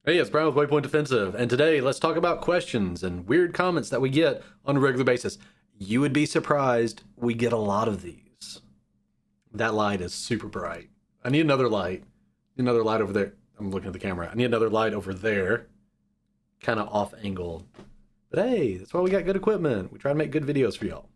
Hey, it's Brian with Waypoint Defensive, and today let's talk about questions and weird comments that we get on a regular basis. You would be surprised, we get a lot of these. That light is super bright. I need another light. Another light over there. I'm looking at the camera. I need another light over there. Kind of off angle. But hey, that's why we got good equipment. We try to make good videos for y'all.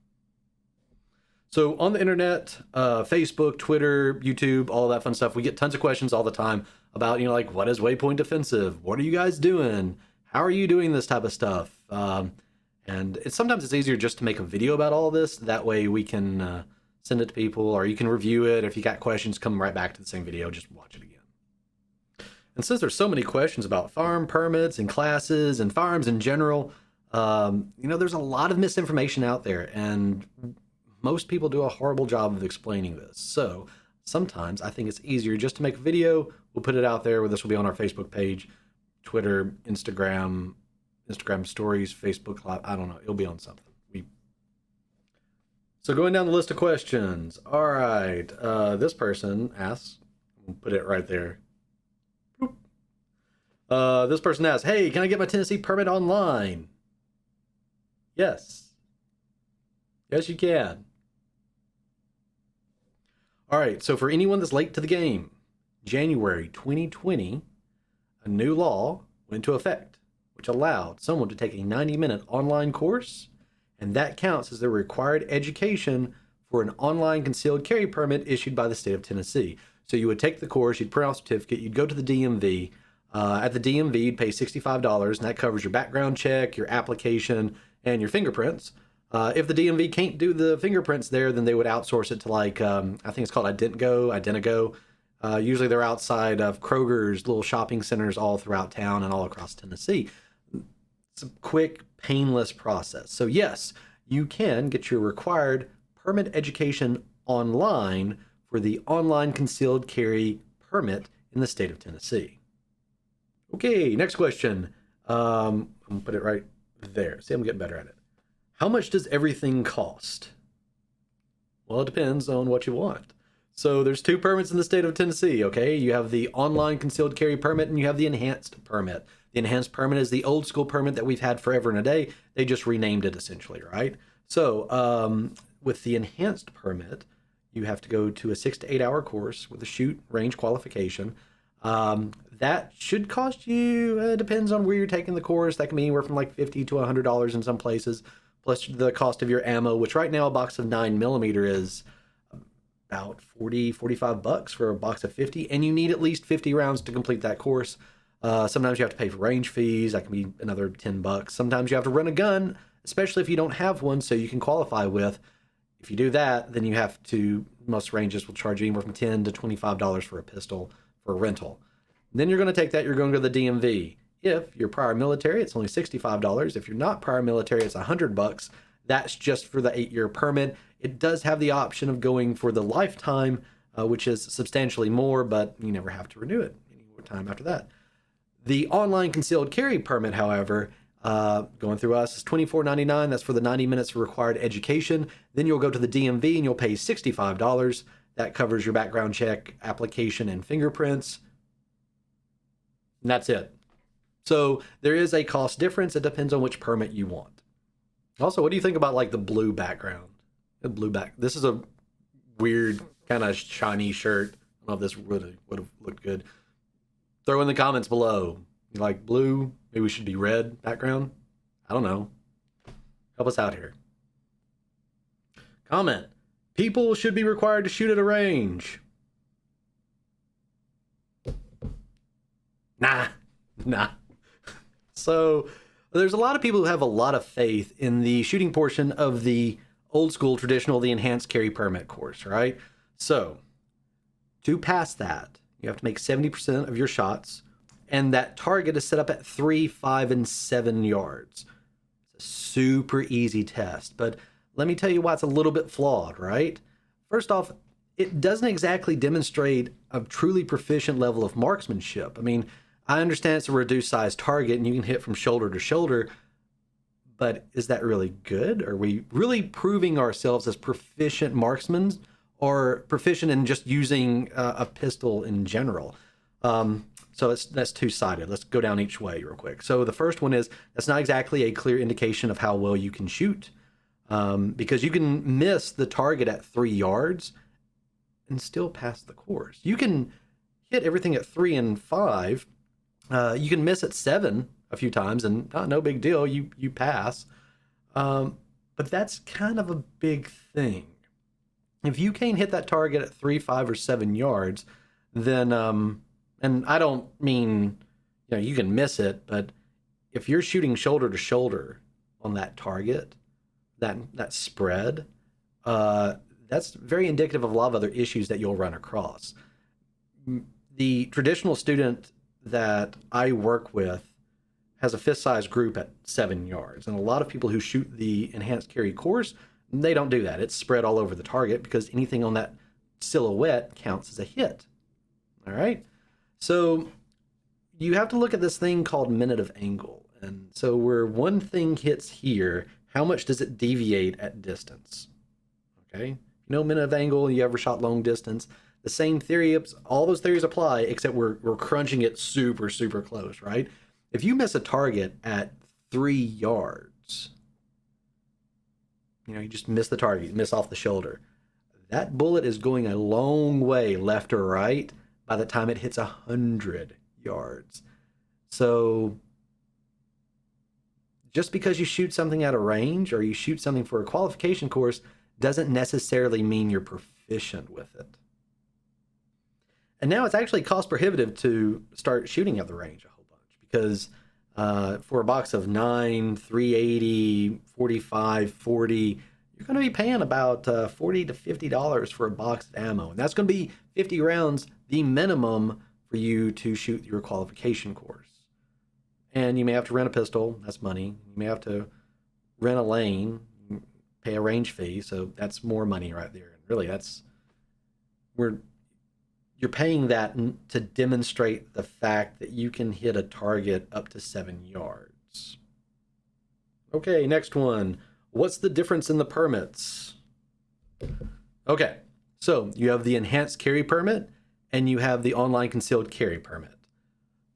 So on the internet, Facebook, Twitter, YouTube, all that fun stuff, we get tons of questions all the time about, like, what is Waypoint Defensive? What are you guys doing? How are you doing this type of stuff? And sometimes it's easier just to make a video about all this. That way we can send it to people, or you can review it. If you got questions, come right back to the same video, just watch it again. And since there's so many questions about farm permits and classes and farms in general, there's a lot of misinformation out there, and most people do a horrible job of explaining this. So sometimes I think it's easier just to make a video. We'll put it out there. This will be on our Facebook page, Twitter, Instagram stories, Facebook Live. I don't know. It'll be on something. So going down the list of questions. All right. This person asks, we'll put it right there. This person asks, hey, can I get my Tennessee permit online? Yes. Yes, you can. All right, so for anyone that's late to the game, January 2020, a new law went into effect, which allowed someone to take a 90-minute online course, and that counts as their required education for an online concealed carry permit issued by the state of Tennessee. So you would take the course, you'd print out a certificate, you'd go to the DMV. At the DMV, you'd pay $65, and that covers your background check, your application, and your fingerprints. If the DMV can't do the fingerprints there, then they would outsource it to, like, I think it's called Identigo. Usually they're outside of Kroger's little shopping centers all throughout town and all across Tennessee. It's a quick, painless process. So yes, you can get your required permit education online for the online concealed carry permit in the state of Tennessee. Okay, next question. I'm gonna put it right there. See, I'm getting better at it. How much does everything cost? Well, it depends on what you want. So there's two permits in the state of Tennessee, okay? You have the online concealed carry permit and you have the enhanced permit. The enhanced permit is the old school permit that we've had forever and a day. They just renamed it essentially, right? So with the enhanced permit, you have to go to a 6 to 8 hour course with a shoot range qualification. That should cost you, depends on where you're taking the course. That can be anywhere from like $50 to $100 in some places, plus the cost of your ammo, which right now a box of 9mm is about $45 for a box of 50, and you need at least 50 rounds to complete that course. Sometimes you have to pay for range fees. That can be another $10. Sometimes you have to run a gun, especially if you don't have one, so you can qualify with. If you do that, then you have to, most ranges will charge you anywhere from $10 to $25 for a pistol for a rental. Then you're going to take that, you're going to go to the DMV. If you're prior military, it's only $65. If you're not prior military, it's $100. That's just for the 8-year permit. It does have the option of going for the lifetime, which is substantially more, but you never have to renew it any more time after that. The online concealed carry permit, however, going through us is $24.99. That's for the 90 minutes of required education. Then you'll go to the DMV and you'll pay $65. That covers your background check, application, and fingerprints. And that's it. So there is a cost difference. It depends on which permit you want. Also, what do you think about like the blue background? This is a weird kind of shiny shirt. I don't know if this would have looked good. Throw in the comments below. You like blue? Maybe we should be red background? I don't know. Help us out here. Comment. People should be required to shoot at a range. Nah. So there's a lot of people who have a lot of faith in the shooting portion of the old school traditional, the enhanced carry permit course, right? So to pass that, you have to make 70% of your shots, and that target is set up at 3, 5, and 7 yards. It's a super easy test, but let me tell you why it's a little bit flawed, right? First off, it doesn't exactly demonstrate a truly proficient level of marksmanship. I mean, I understand it's a reduced size target and you can hit from shoulder to shoulder, but is that really good? Are we really proving ourselves as proficient marksmen or proficient in just using a pistol in general? So that's two-sided. Let's go down each way real quick. So the first one is that's not exactly a clear indication of how well you can shoot, because you can miss the target at 3 yards and still pass the course. You can hit everything at 3 and 5. You can miss at 7 a few times, and no big deal. You pass. But that's kind of a big thing. If you can't hit that target at 3, 5, or 7 yards, then and I don't mean, you can miss it, but if you're shooting shoulder to shoulder on that target, that spread, that's very indicative of a lot of other issues that you'll run across. The traditional student that I work with has a fist-sized group at 7 yards, and a lot of people who shoot the enhanced carry course, they don't do that. It's spread all over the target because anything on that silhouette counts as a hit. All right? So you have to look at this thing called minute of angle. And so where one thing hits here, how much does it deviate at distance? Okay? Minute of angle, you ever shot long distance, the same theory, all those theories apply, except we're crunching it super, super close, right? If you miss a target at 3 yards, you just miss the target, you miss off the shoulder, that bullet is going a long way left or right by the time it hits 100 yards. So just because you shoot something at a range or you shoot something for a qualification course doesn't necessarily mean you're proficient with it. And now it's actually cost prohibitive to start shooting at the range a whole bunch, because for a box of 9, 380, 45, 40, you're going to be paying about $40 to $50 for a box of ammo. And that's going to be 50 rounds, the minimum for you to shoot your qualification course. And you may have to rent a pistol. That's money. You may have to rent a lane, pay a range fee. So that's more money right there. And really, you're paying that to demonstrate the fact that you can hit a target up to 7 yards. Okay, next one. What's the difference in the permits? Okay, so you have the enhanced carry permit and you have the online concealed carry permit.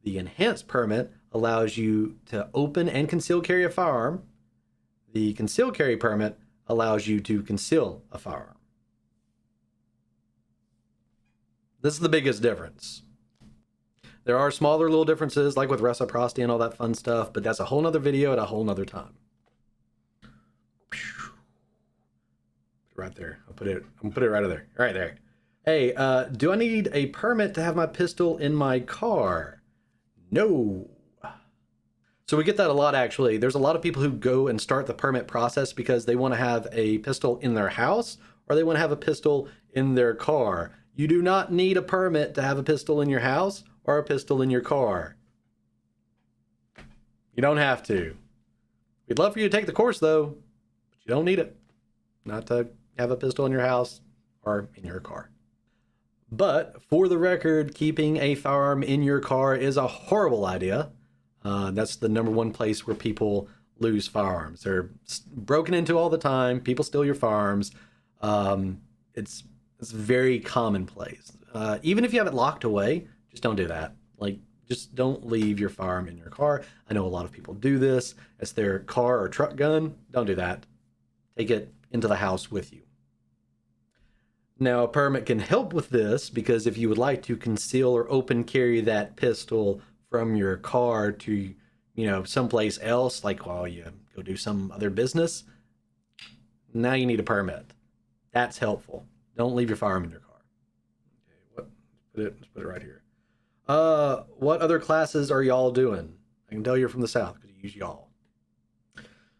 The enhanced permit allows you to open and conceal carry a firearm. The concealed carry permit allows you to conceal a firearm. This is the biggest difference. There are smaller little differences, like with reciprocity and all that fun stuff, but that's a whole nother video at a whole nother time. Right there. I'll put it right there. Right there. Hey, do I need a permit to have my pistol in my car? No. So we get that a lot, actually. There's a lot of people who go and start the permit process because they want to have a pistol in their house or they want to have a pistol in their car. You do not need a permit to have a pistol in your house or a pistol in your car. You don't have to. We'd love for you to take the course, though, but you don't need it. Not to have a pistol in your house or in your car. But for the record, keeping a firearm in your car is a horrible idea. That's the number one place where people lose firearms. They're broken into all the time. People steal your firearms. It's very commonplace. Even if you have it locked away, just don't do that. Just don't leave your firearm in your car. I know a lot of people do this. It's their car or truck gun. Don't do that. Take it into the house with you. Now, a permit can help with this because if you would like to conceal or open carry that pistol from your car to, someplace else, like while you go do some other business, now you need a permit. That's helpful. Don't leave your firearm in your car. Okay, let's put it right here. What other classes are y'all doing? I can tell you're from the South because you use y'all.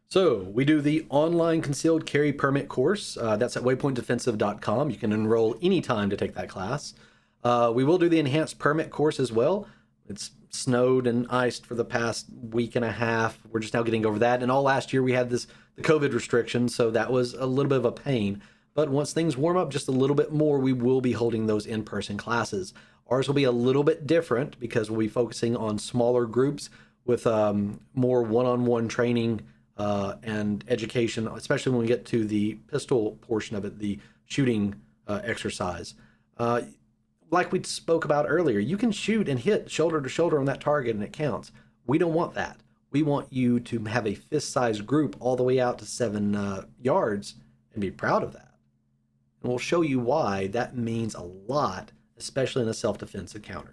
So we do the online concealed carry permit course. That's at waypointdefensive.com. You can enroll anytime to take that class. We will do the enhanced permit course as well. It's snowed and iced for the past week and a half. We're just now getting over that. And all last year we had the COVID restrictions, so that was a little bit of a pain. But once things warm up just a little bit more, we will be holding those in-person classes. Ours will be a little bit different because we'll be focusing on smaller groups with more one-on-one training and education, especially when we get to the pistol portion of it, the shooting exercise. like we spoke about earlier, you can shoot and hit shoulder to shoulder on that target and it counts. We don't want that. We want you to have a fist-sized group all the way out to 7 yards and be proud of that. And we'll show you why that means a lot, especially in a self-defense encounter.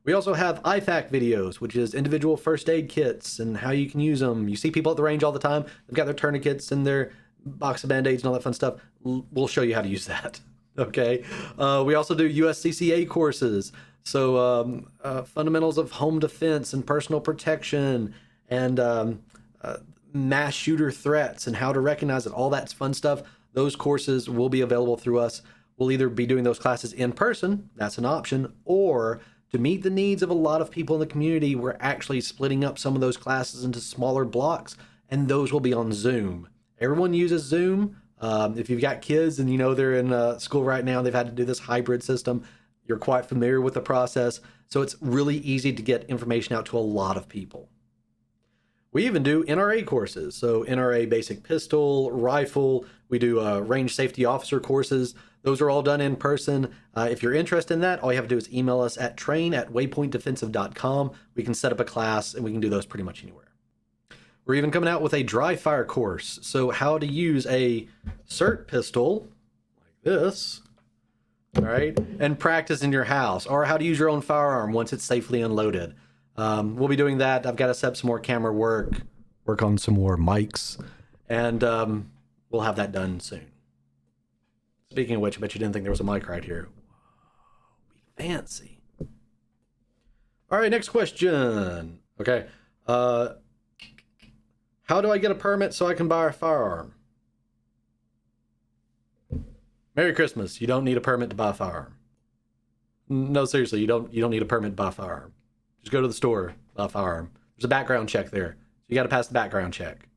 We also have IFAK videos, which is individual first aid kits and how you can use them. You see people at the range all the time. They've got their tourniquets and their box of Band-Aids and all that fun stuff. We'll show you how to use that. Okay. We also do USCCA courses. So fundamentals of home defense and personal protection and mass shooter threats and how to recognize it. All that fun stuff. Those courses will be available through us. We'll either be doing those classes in person, that's an option, or to meet the needs of a lot of people in the community, we're actually splitting up some of those classes into smaller blocks, and those will be on Zoom. Everyone uses Zoom. If you've got kids and you know they're in school right now, they've had to do this hybrid system, you're quite familiar with the process. So it's really easy to get information out to a lot of people. We even do NRA courses. So NRA basic pistol, rifle, we do range safety officer courses. Those are all done in person. If you're interested in that, all you have to do is email us at train@waypointdefensive.com. We can set up a class and we can do those pretty much anywhere. We're even coming out with a dry fire course. So how to use a SIRT pistol like this, all right, and practice in your house, or how to use your own firearm once it's safely unloaded. We'll be doing that. I've got to set up some more camera work on some more mics, and we'll have that done soon. Speaking of which, I bet you didn't think there was a mic right here. Be fancy. All right, next question. Okay. How do I get a permit so I can buy a firearm? Merry Christmas. You don't need a permit to buy a firearm. No, seriously, you don't need a permit to buy a firearm. Just go to the store, buy a firearm. There's a background check there. So you got to pass the background check.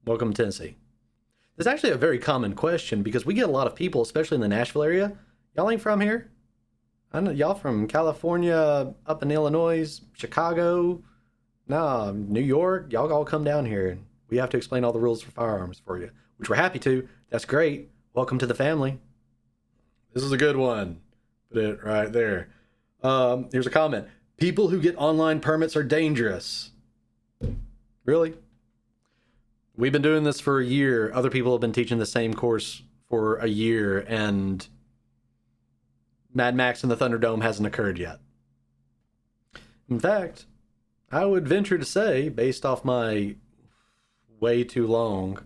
Welcome to Tennessee. It's actually a very common question because we get a lot of people, especially in the Nashville area. Y'all ain't from here? I know y'all from California, up in Illinois, Chicago, New York. Y'all all come down here and we have to explain all the rules for firearms for you, which we're happy to. That's great. Welcome to the family. This is a good one. Put it right there. Here's a comment. People who get online permits are dangerous. Really? We've been doing this for a year. Other people have been teaching the same course for a year, and Mad Max and the Thunderdome hasn't occurred yet. In fact, I would venture to say, based off my way too long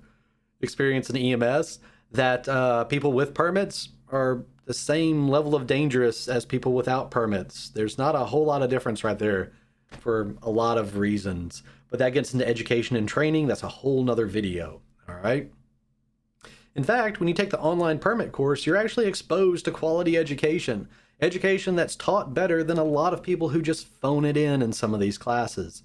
experience in EMS, that people with permits are the same level of dangerous as people without permits. There's not a whole lot of difference right there for a lot of reasons. But that gets into education and training. That's a whole nother video. All right. In fact, when you take the online permit course, you're actually exposed to quality education. Education that's taught better than a lot of people who just phone it in some of these classes.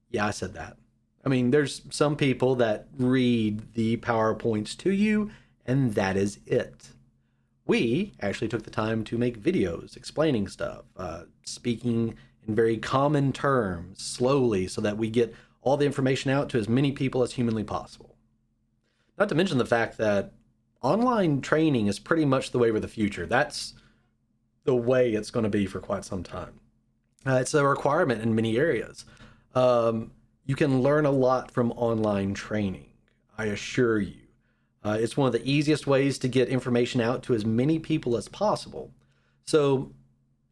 Yeah, I said that. I mean, there's some people that read the PowerPoints to you, and that is it. We actually took the time to make videos explaining stuff, speaking in very common terms, slowly, so that we get all the information out to as many people as humanly possible. Not to mention the fact that online training is pretty much the way of the future. That's the way it's going to be for quite some time. It's a requirement in many areas. You can learn a lot from online training, I assure you. It's one of the easiest ways to get information out to as many people as possible. So,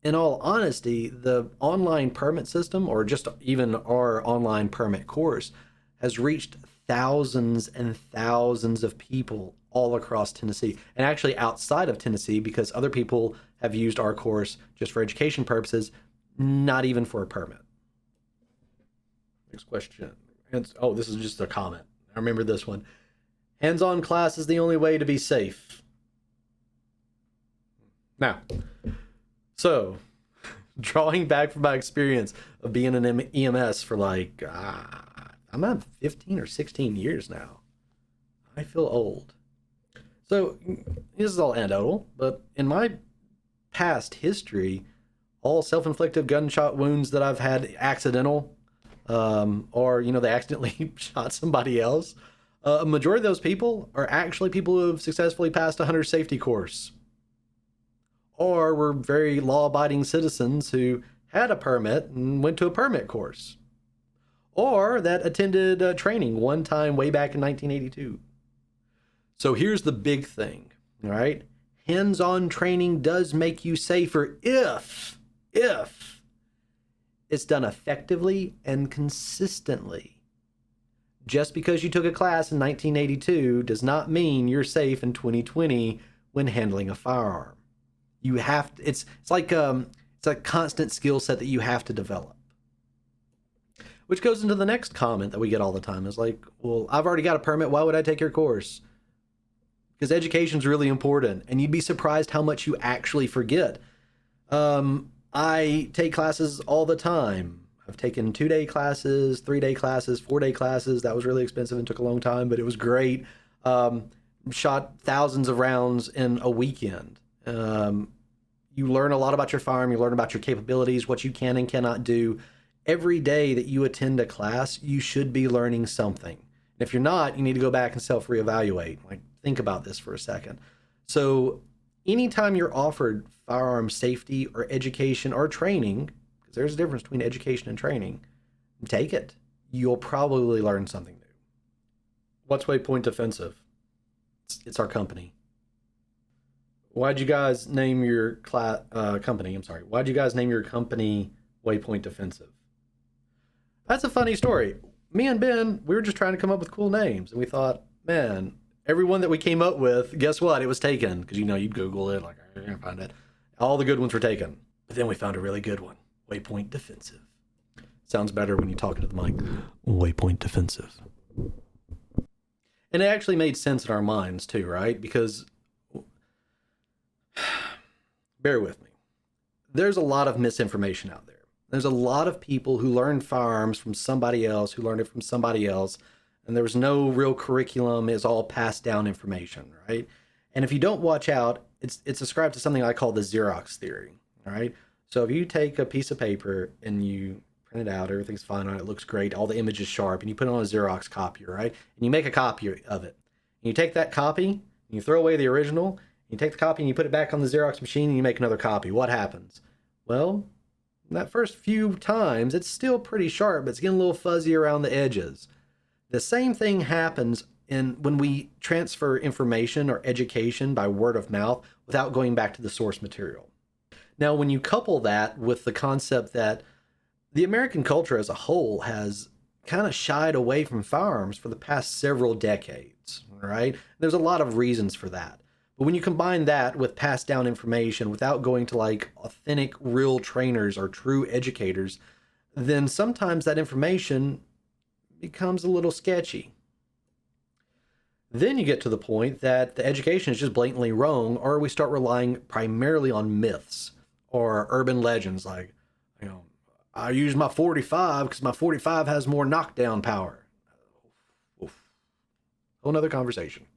in all honesty, the online permit system, or just even our online permit course, has reached thousands and thousands of people all across Tennessee, and actually outside of Tennessee, because other people have used our course just for education purposes, not even for a permit. Next question. Oh, this is just a comment. I remember this one. Hands-on class is the only way to be safe. Now, so, drawing back from my experience of being an EMS for like, I'm at 15 or 16 years now. I feel old. So, this is all anecdotal, but in my past history, all self-inflicted gunshot wounds that I've had accidental, or, they accidentally shot somebody else, A majority of those people are actually people who have successfully passed a hunter safety course, or were very law-abiding citizens who had a permit and went to a permit course, or that attended training one time way back in 1982. So here's the big thing, all right? Hands-on training does make you safer if it's done effectively and consistently. Just because you took a class in 1982 does not mean you're safe in 2020 when handling a firearm. You have to, it's like it's a constant skill set that you have to develop. Which goes into the next comment that we get all the time is like, well, I've already got a permit. Why would I take your course? Because education is really important, and you'd be surprised how much you actually forget. I take classes all the time. I've taken 2-day classes, 3-day classes, 4-day classes. That was really expensive and took a long time, but it was great. Shot thousands of rounds in a weekend. You learn a lot about your firearm. You learn about your capabilities, what you can and cannot do. Every day that you attend a class, you should be learning something. And if you're not, you need to go back and self-reevaluate. Like, think about this for a second. So anytime you're offered firearm safety or education or training, because there's a difference between education and training, take it. You'll probably learn something new. What's Waypoint Defensive? It's our company. Why'd you guys name your company? I'm sorry. Why'd you guys name your company Waypoint Defensive? That's a funny story. Me and Ben, we were just trying to come up with cool names, and we thought, man, everyone that we came up with, guess what? It was taken, because you'd Google it, like, you're gonna find it. All the good ones were taken, but then we found a really good one, Waypoint Defensive. Sounds better when you talk into the mic. Waypoint Defensive. And it actually made sense in our minds too, right? Because bear with me. There's a lot of misinformation out there. There's a lot of people who learn firearms from somebody else, who learned it from somebody else, and there was no real curriculum. It's all passed down information, right? And if you don't watch out, it's ascribed to something I call the Xerox theory, all right? So if you take a piece of paper and you print it out, everything's fine on it, it looks great, all the images sharp, and you put it on a Xerox copier, right? And you make a copy of it. And you take that copy, and you throw away the original, and you take the copy and you put it back on the Xerox machine and you make another copy. What happens? Well, that first few times, it's still pretty sharp, but it's getting a little fuzzy around the edges. The same thing happens when we transfer information or education by word of mouth without going back to the source material. Now, when you couple that with the concept that the American culture as a whole has kind of shied away from firearms for the past several decades, right? There's a lot of reasons for that. But when you combine that with passed down information without going to like authentic, real trainers or true educators, then sometimes that information becomes a little sketchy. Then you get to the point that the education is just blatantly wrong, or we start relying primarily on myths or urban legends like, I use my 45 because my 45 has more knockdown power. Oof. Whole nother conversation.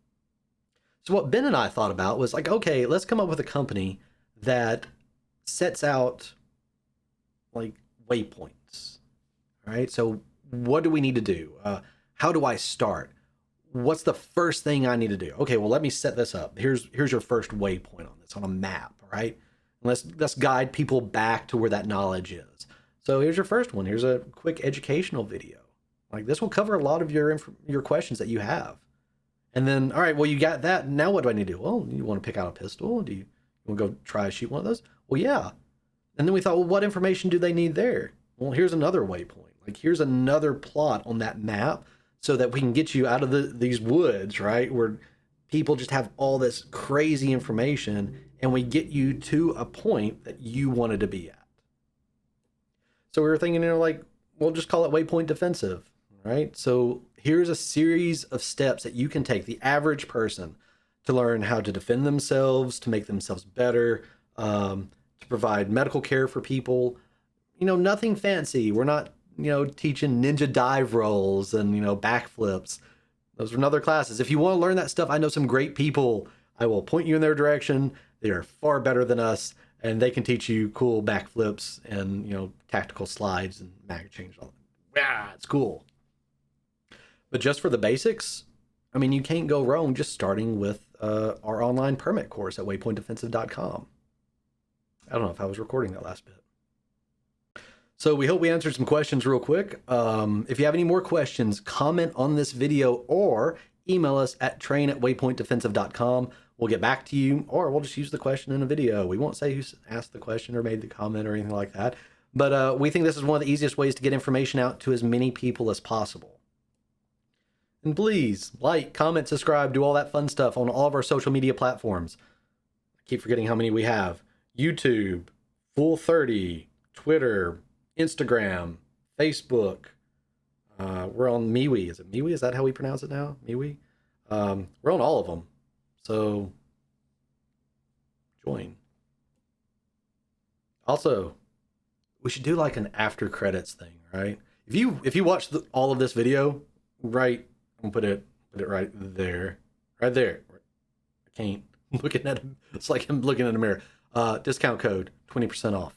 So what Ben and I thought about was like, okay, let's come up with a company that sets out like waypoints. All right. So what do we need to do? How do I start? What's the first thing I need to do? Okay, well, let me set this up. Here's your first waypoint on this, on a map, right? And let's guide people back to where that knowledge is. So here's your first one. Here's a quick educational video. Like this will cover a lot of your questions that you have. And then, all right, well, you got that. Now what do I need to do? Well, you want to pick out a pistol? Do you want to go try to shoot one of those? Well, yeah. And then we thought, well, what information do they need there? Well, here's another waypoint. Like here's another plot on that map so that we can get you out of these woods, right? Where people just have all this crazy information and we get you to a point that you wanted to be at. So we were thinking, we'll just call it Waypoint Defensive, right? So here's a series of steps that you can take, the average person, to learn how to defend themselves, to make themselves better, to provide medical care for people. Nothing fancy. We're not, teaching ninja dive rolls and, backflips. Those are in other classes. If you want to learn that stuff, I know some great people. I will point you in their direction. They are far better than us, and they can teach you cool backflips and, tactical slides and mag change. Yeah, it's cool. But just for the basics, I mean, you can't go wrong just starting with our online permit course at waypointdefensive.com. I don't know if I was recording that last bit. So we hope we answered some questions real quick. If you have any more questions, comment on this video or email us at train@waypointdefensive.com. We'll get back to you, or we'll just use the question in a video. We won't say who asked the question or made the comment or anything like that. But we think this is one of the easiest ways to get information out to as many people as possible. And please like, comment, subscribe, do all that fun stuff on all of our social media platforms. I keep forgetting how many we have. YouTube, Full30, Twitter, Instagram, Facebook. We're on MeWe. Is it MeWe? Is that how we pronounce it now? MeWe? We're on all of them. So join. Also, we should do like an after credits thing, right? If you watch all of this video, right, I'm gonna put it right there. Right there. I can't looking at it. It's like I'm looking in a mirror. Discount code 20% off.